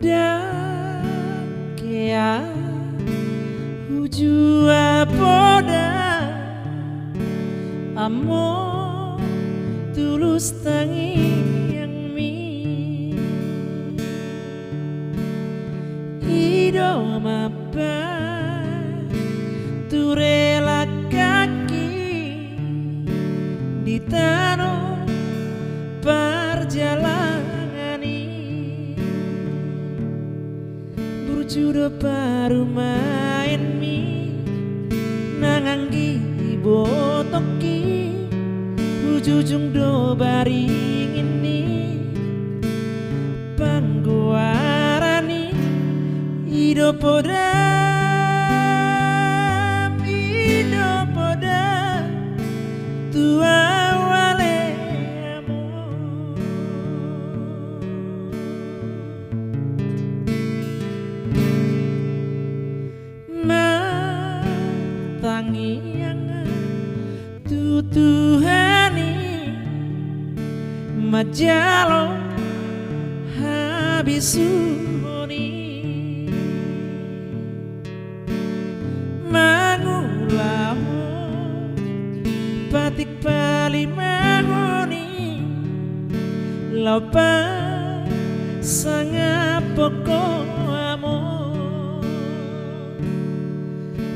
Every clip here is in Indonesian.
Dakia hujua poda amo tulus tangi yang mi ido mapa turela kaki di tanah perjalanan ini berjudo baru main mi nanganggi botoki ujung do baring ini pangguarani ido poda tua wale matangi yang tutuhani majalo habisuni mangulahu batik palimangoni laupa sangat pokok amor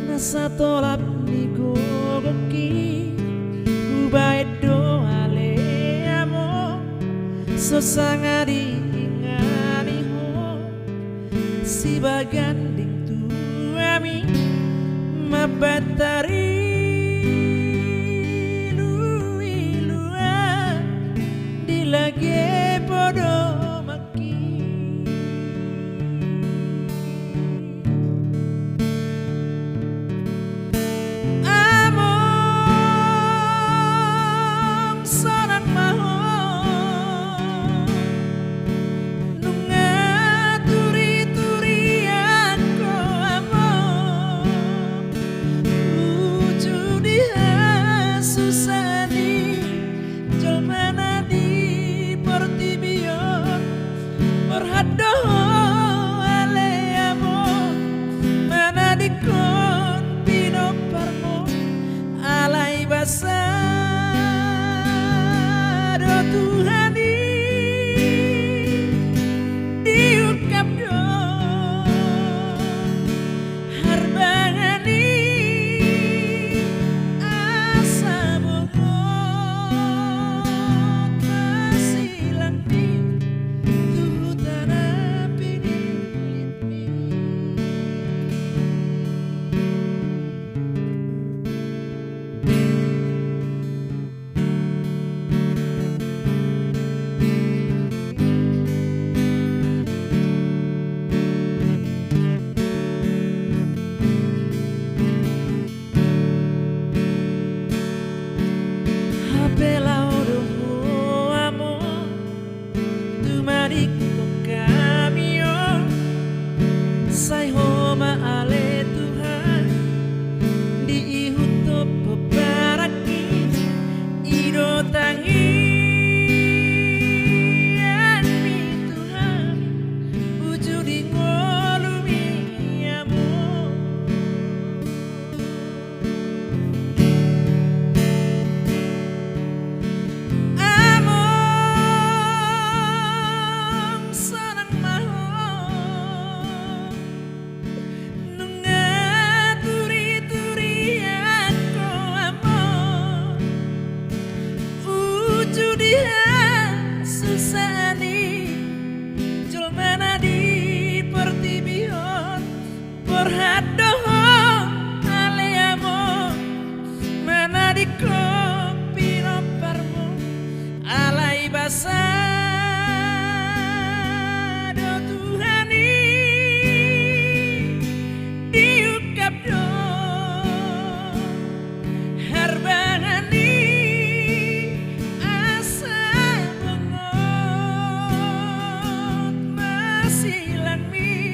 nasa tolap ni gogoki ubai doa le amor sesanga diingani ho si baganding tuami mabatari lagi podo maki among sarang maho nunga turi-turi aku among ujudi susani jolmana berhadoh ale amor mana dikon pino parmo alai basado Tuhani diukap do harbangani asa bokot masilang di sai homa ale Tuhan di ihuto peparaki ido tangian mi Tuhan ujudi ngolumi amor among sarang maho susani jolmana di pertibion berhadoh ale amor mana di kopi parmo alai basado Tuhani diukap do harbangani silang mi